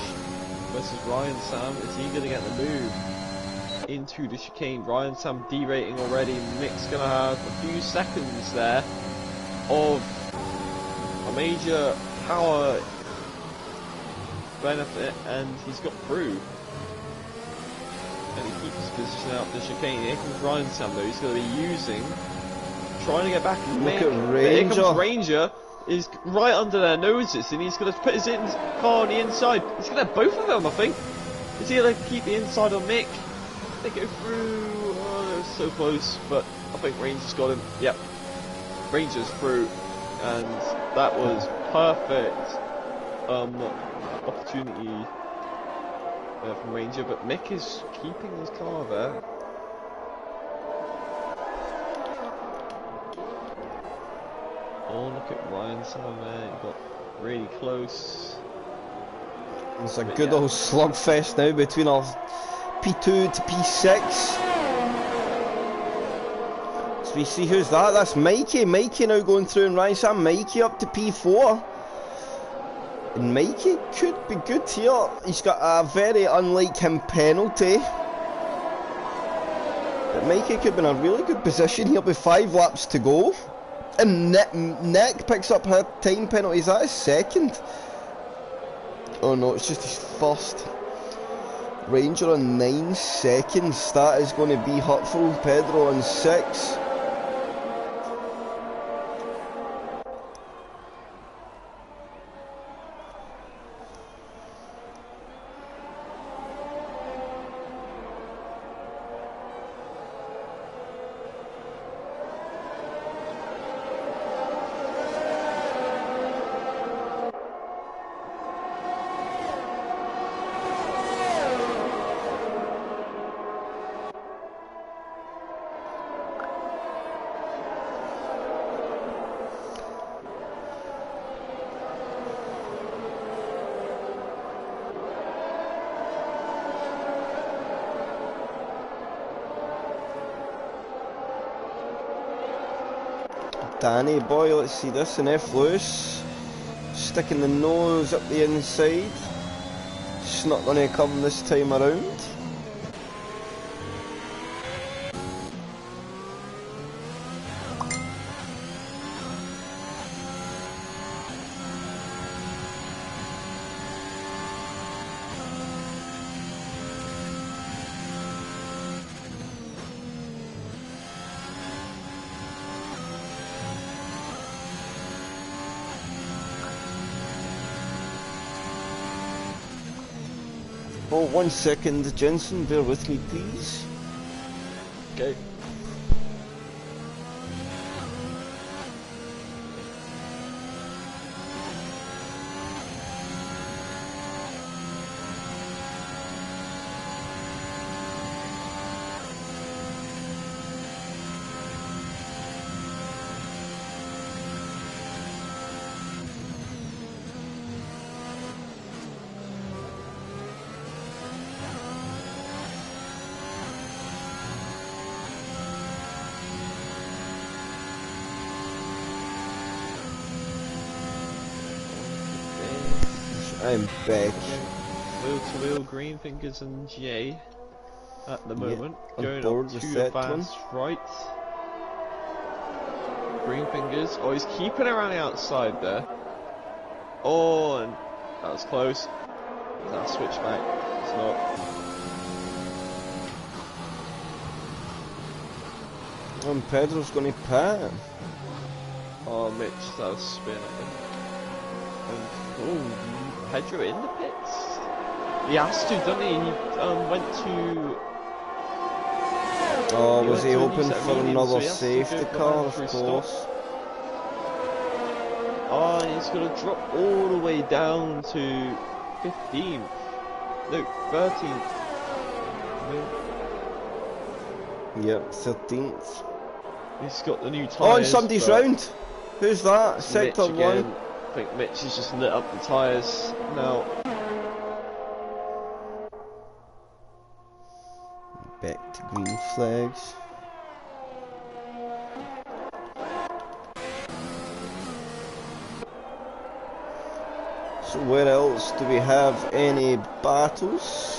versus Ryan Sam. Is he gonna get the move into the chicane? Ryan Sam derating already. Mick's gonna have a few seconds there of a major power benefit, and he's got through. And he keeps his position out the chicane. Here comes Ryan Sam though. He's gonna be using, trying to get back at Mick. Look at Ranger. Here comes Ranger. Is right under their noses, and he's going to put his car on the inside. He's going to have both of them, I think. Is he going to keep the inside on Mick? They go through. Oh, they're so close, but I think Ranger's got him. Yep, Ranger's through, and that was perfect opportunity from Ranger. But Mick is keeping his car there. Oh, look at Ryan Sam there, he got really close. It's a good old slugfest now between our P2 to P6. So we see who's that, that's Mikey. Mikey now going through, and Ryan Sam, Mikey up to P4. And Mikey could be good here. He's got a very unlike him penalty. But Mikey could be in a really good position here with 5 laps to go. And Nick picks up her time penalty. Is that his second? Oh no, it's just his first. Ranger on 9 seconds. That is going to be hurtful. Pedro on 6. Danny boy, let's see this in F loose. Sticking the nose up the inside. It's not going to come this time around. Oh, 1 second, Jensen, bear with me, please. Okay. I'm back. Wheel to wheel, green fingers and J at the moment. I'm Going bored up with too that fast, right. Green fingers. Oh, he's keeping around the outside there. Oh, and that was close. That switch back. It's not. And Pedro's going to pit. Oh, Mitch, that was spin, I think. Oh, Pedro in the pits? He has to, doesn't he? He went to Oh, was went he to a new hoping set of for mediums, so another he has to safety go for car, of mandatory stop. course. Oh, and he's going to drop all the way down to 15th. No, 13th. No. Yep, 13th. He's got the new tyres. Oh, and somebody's round. Who's that? It's Sector Mitch 1. again. I think Mitch has just lit up the tyres now. Back to green flags. So where else do we have any battles?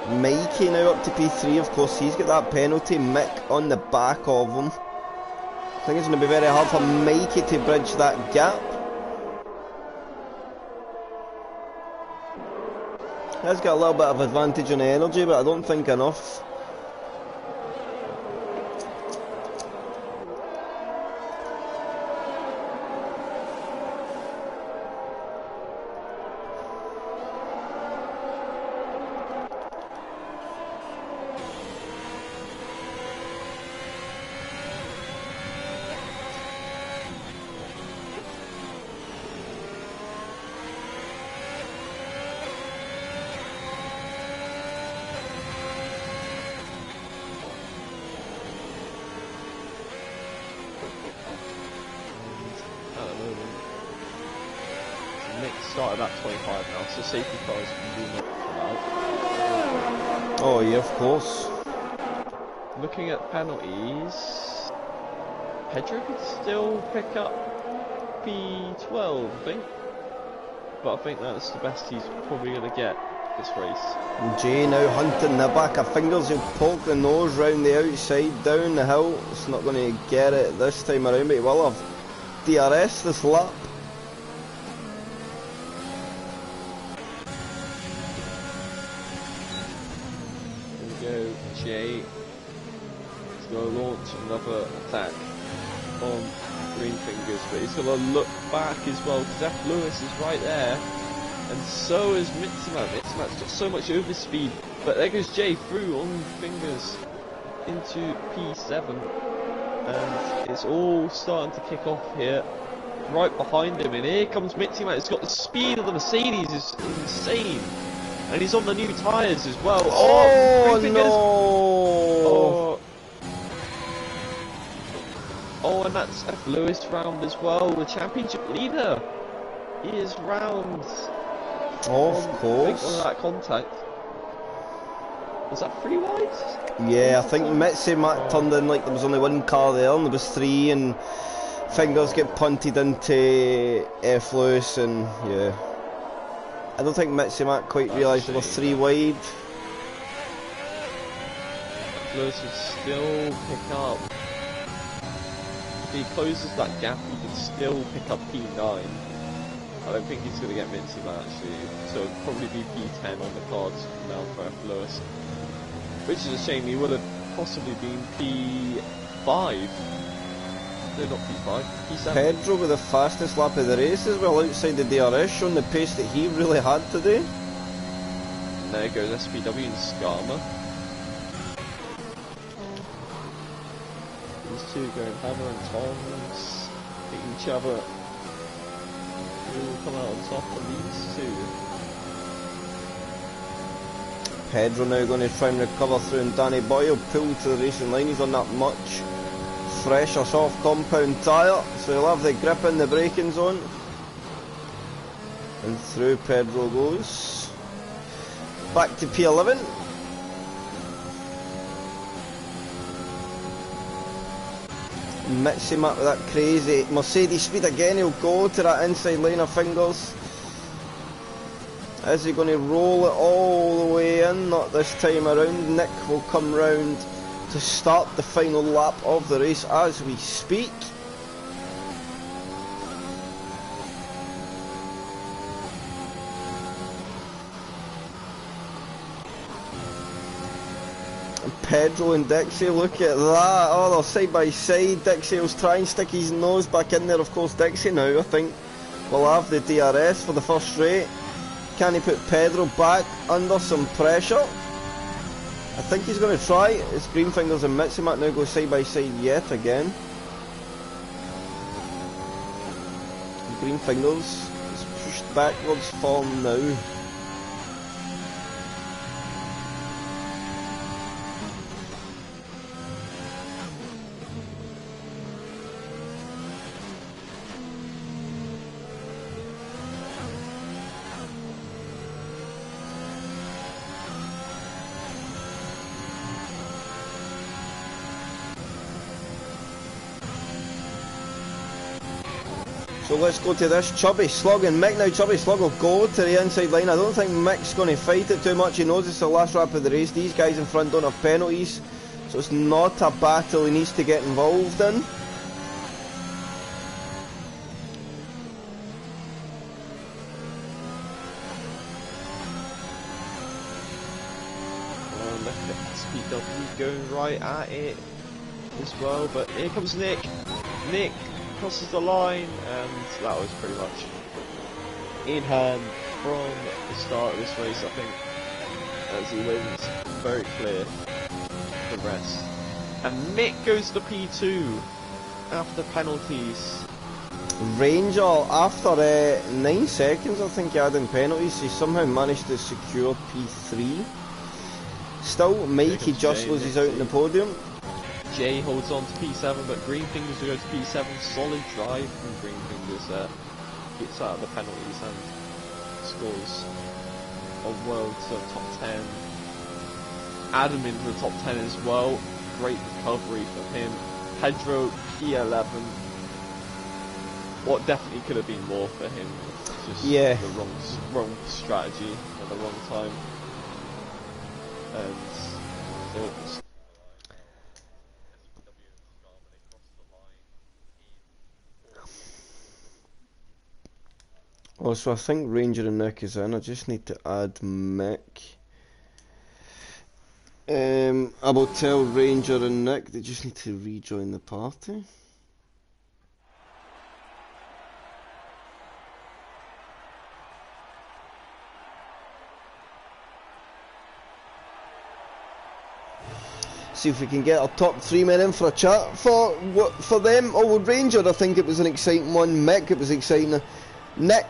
Mikey now up to P3, of course he's got that penalty. Mick on the back of him. I think it's going to be very hard for Mikey to bridge that gap. He has got a little bit of advantage on energy, but I don't think enough. Started at 25 now, so safety cars do not come out. Oh yeah, of course. Looking at penalties, Pedro could still pick up P12, I think. But I think that's the best he's probably going to get this race. And Jay now hunting the back of fingers. He'll poke the nose round the outside, down the hill. It's not going to get it this time around, but he will have DRS this lap. Jay is going to launch another attack on Green Fingers, but he's going to look back as well because F. Lewis is right there, and so is Mitsumat. Mitsumat's got so much overspeed, but there goes Jay through on Fingers into P7, and it's all starting to kick off here. Right behind him, and here comes Mitsumat. He's got the speed of the Mercedes, is insane. And he's on the new tyres as well. Oh no! Oh, and that's F. Lewis round as well, the championship leader. He is round. Of course. On that contact. Was that 3 wide? Yeah, I think Mitsumat turned in like there was only one car there, and there was 3, and Fingers get punted into F. Lewis, and yeah. I don't think Mitsumat quite realised there were 3 wide. Lewis would still pick up. If he closes that gap, he can still pick up P9. I don't think he's going to get Mitsumat actually, so it'll probably be P10 on the cards now for F. Lewis. Which is a shame, he would have possibly been P5. No, not P5, P7. Pedro with the fastest lap of the race as well outside the DRS, showing the pace that he really had today. And there goes SPW and Skarma. These two going hammer and tongs, hitting each other. Who will come out on top of these two? Pedro now going to try and recover through, and Danny Boyle pulled to the racing line. He's on that much fresher soft compound tyre, so he'll have the grip in the braking zone. And through Pedro goes. Back to P11. Mitsumat with that crazy Mercedes speed again. He'll go to that inside line of Fingers. Is he going to roll it all the way in? Not this time around. Nick will come round to start the final lap of the race as we speak. Pedro and Dixie, look at that. Oh, they're side by side. Dixie will try and stick his nose back in there. Of course, Dixie now, I think, will have the DRS for the first straight. Can he put Pedro back under some pressure? I think he's going to try. It's Greenfingers and Mitsumat now go side by side yet again. Greenfingers is pushed backwards for now. So let's go to this Chubby Slug, and Mick now. Chubby Slug will go to the inside line. I don't think Mick's going to fight it too much. He knows it's the last lap of the race. These guys in front don't have penalties, so it's not a battle he needs to get involved in. Oh, look at Speed W going right at it as well, but here comes Nick. Nick crosses the line, and that was pretty much in hand from the start of this race, I think, as he wins very clear the rest. And Mick goes to P2 after penalties. Ranger, after 9 seconds I think he had in penalties, he somehow managed to secure P3. Still, Mikey just loses out in the podium. Jay holds on to P7, but Greenfingers will go to P7. Solid drive from Greenfingers. Gets out of the penalties and scores a world to top 10. Adam into the top 10 as well. Great recovery from him. Pedro P11. What definitely could have been more for him. Just the wrong strategy at the wrong time. And it was Also, I think Ranger and Nick is in. I just need to add Mick. I will tell Ranger and Nick they just need to rejoin the party. See if we can get our top 3 men in for a chat for them. Oh, with Ranger, I think it was an exciting one. Mick, it was exciting. Nick,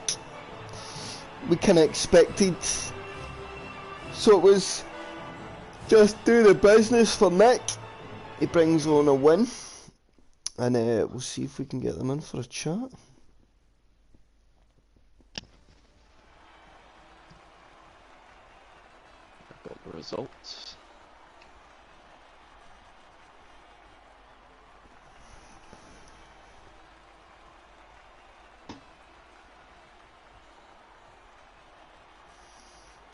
we kind of expected, so it was just do the business for Nick. He brings on a win, and we'll see if we can get them in for a chat. I've got the results.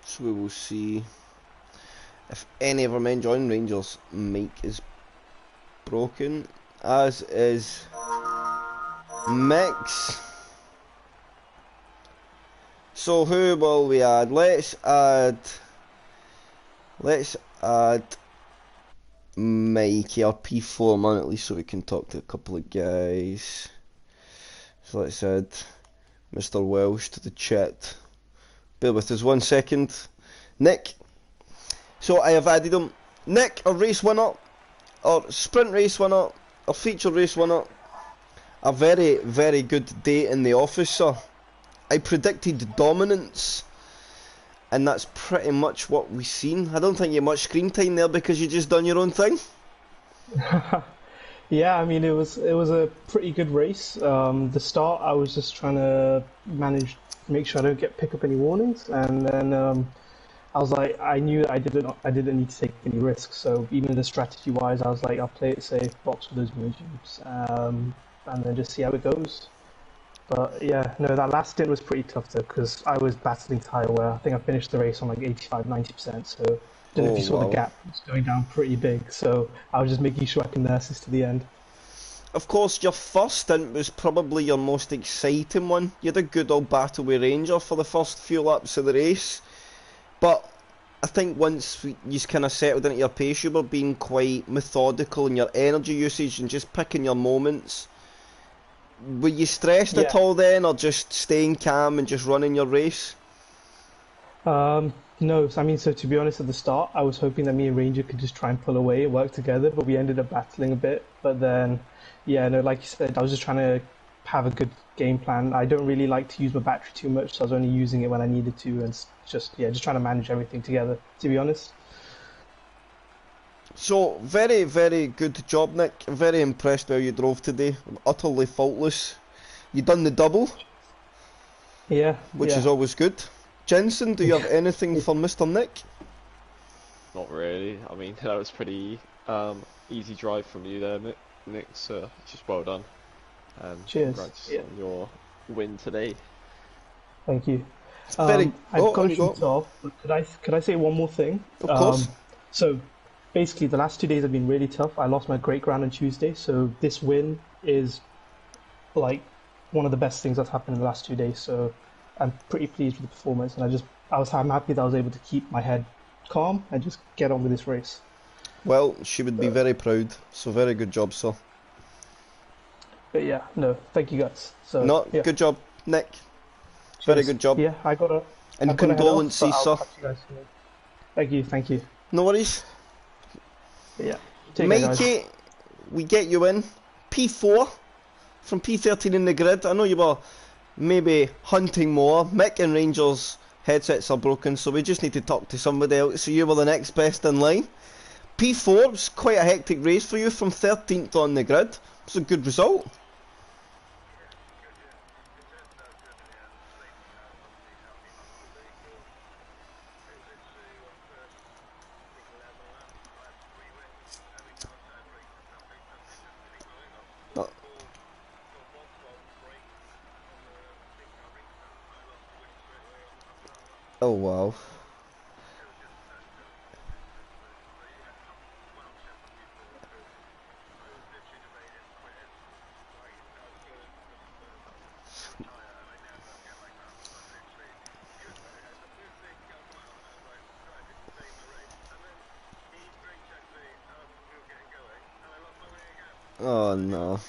So we will see if any of our men join. Rangers' mic is broken, as is Mick's. So who will we add? Let's add Mikey, our P4 man, at least, so we can talk to a couple of guys. So let's add Mr. Welsh to the chat. Bear with us 1 second. Nick. So I have added him. Nick, our race winner, our sprint race winner, our feature race winner. A very, very good day in the office, sir. I predicted dominance, and that's pretty much what we've seen. I don't think you had much screen time there because you just done your own thing. Yeah, I mean it was a pretty good race. The start, I was just trying to make sure I don't pick up any warnings, and then I was like, I knew I didn't need to take any risks. So even the strategy wise, I was like, I'll play it safe, box with those merges, and then just see how it goes. But yeah, no, that last stint was pretty tough though, because I was battling tyre wear. I think I finished the race on like 85-90%. So I don't know if you saw the gap; it's going down pretty big. So I was just making sure I can nurse this to the end. Of course, your first stint was probably your most exciting one. You had a good old battle with Ranger for the first few laps of the race. But I think once you kind of settled into your pace, you were being quite methodical in your energy usage and just picking your moments. Were you stressed at all then, or just staying calm and just running your race? No, I mean, so to be honest, at the start, I was hoping that me and Ranger could just try and pull away and work together, but we ended up battling a bit. But then, yeah, no, like you said, I was just trying to have a good game plan. I don't really like to use my battery too much, so I was only using it when I needed to, and just, yeah, just trying to manage everything together, to be honest. So, very, very good job, Nick. I'm very impressed how you drove today. Utterly faultless. You done the double, Yeah, which is yeah. always good. Jensen, do you have anything for Mr. Nick? Not really. I mean, that was pretty easy drive from you there, Nick. So just well done, and Cheers. congrats Yeah, on your win today. thank you. Very. I've Oh, got on to you go. shoot off, but could I say one more thing? Of course. So basically, the last 2 days have been really tough. I lost my great ground on Tuesday, so this win is like one of the best things that's happened in the last 2 days. So I'm pretty pleased with the performance, and I'm happy that I was able to keep my head calm and just get on with this race. Well, she would be very proud. So, very good job, sir. But yeah, no, thank you guys. So No, yeah, good job, Nick. Very cheers. good job. Yeah, And I've got to head off, but condolences, I'll sir. catch you guys soon. Thank you. No worries. But yeah, take care, guys. Mikey, we get you in. P4 from P13 in the grid. I know you were maybe hunting more. Mick and Rangers headsets are broken, so we just need to talk to somebody else. So you were the next best in line. P4 was quite a hectic race for you from 13th on the grid. It's a good result. Oh, oh wow. Oh no.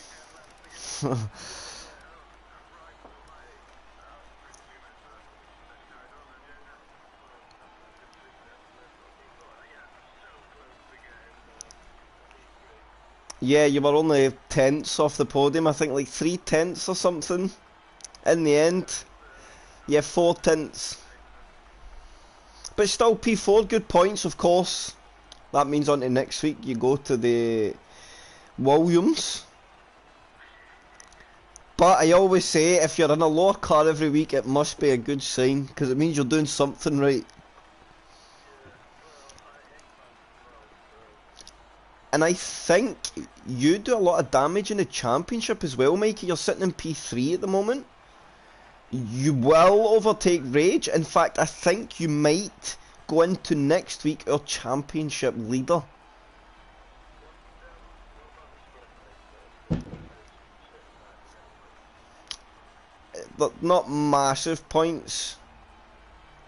Yeah, you were only tenths off the podium. I think like 3 tenths or something. In the end, yeah, 4 tenths. But still, P4, good points, of course. That means on to next week you go to the Williams. But I always say, if you're in a lower car every week, it must be a good sign, because it means you're doing something right. And I think you do a lot of damage in the championship as well, Mikey. You're sitting in P3 at the moment. You will overtake Rage. In fact, I think you might go into next week our championship leader. But not massive points.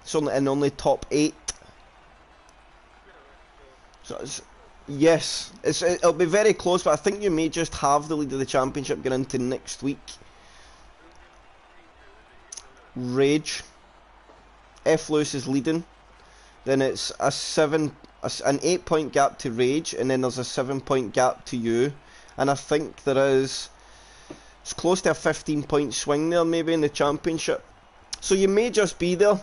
It's only in only top 8. So yes, it'll be very close, but I think you may just have the lead of the championship going into next week. Rage. F. Lewis is leading. Then it's an 8-point gap to Rage, and then there's a 7-point gap to you. And I think it's close to a 15-point swing there, maybe in the championship. So you may just be there.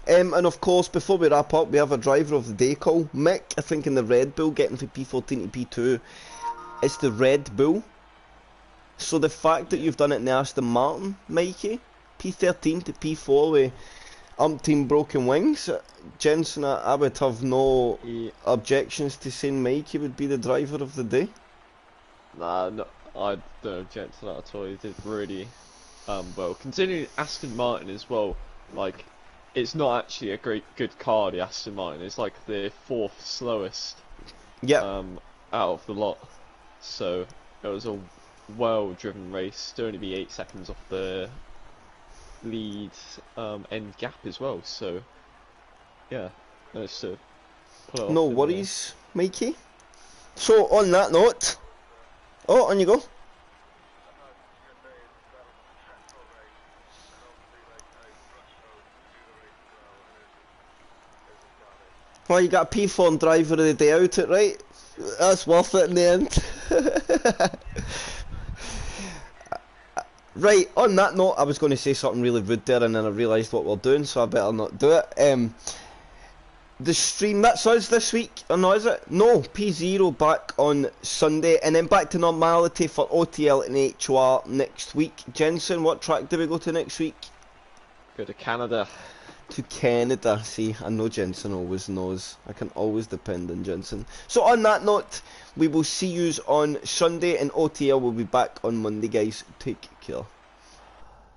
And of course, before we wrap up, we have a driver of the day call. Mick, I think in the Red Bull, getting from P14 to P2. It's the Red Bull. So the fact that you've done it in the Aston Martin, Mikey, P13 to P4 with umpteen broken wings, Jensen, I would have no objections to saying Mikey would be the driver of the day. Nah, no, I don't object to that at all. He did really well. Continuing Aston Martin as well, like, it's not actually a good car, the Aston Martin. It's like the 4th slowest out of the lot. So it was a well-driven race. To only be 8 seconds off the lead end gap as well. So yeah, managed to pull it No off worries, Mikey. So on that note, oh, on you go. Well, you got a P4 driver of the day out it, right? That's worth it in the end. Right, on that note, I was going to say something really rude there and then I realised what we're doing, so I better not do it. The stream, that's us this week, or no, is it? No, P0 back on Sunday, and then back to normality for OTL and HOR next week. Jensen, what track do we go to next week? Go to Canada. To Canada. See, I know Jensen always knows. I can always depend on Jensen. So on that note, we will see yous on Sunday, and OTL will be back on Monday, guys. Take care.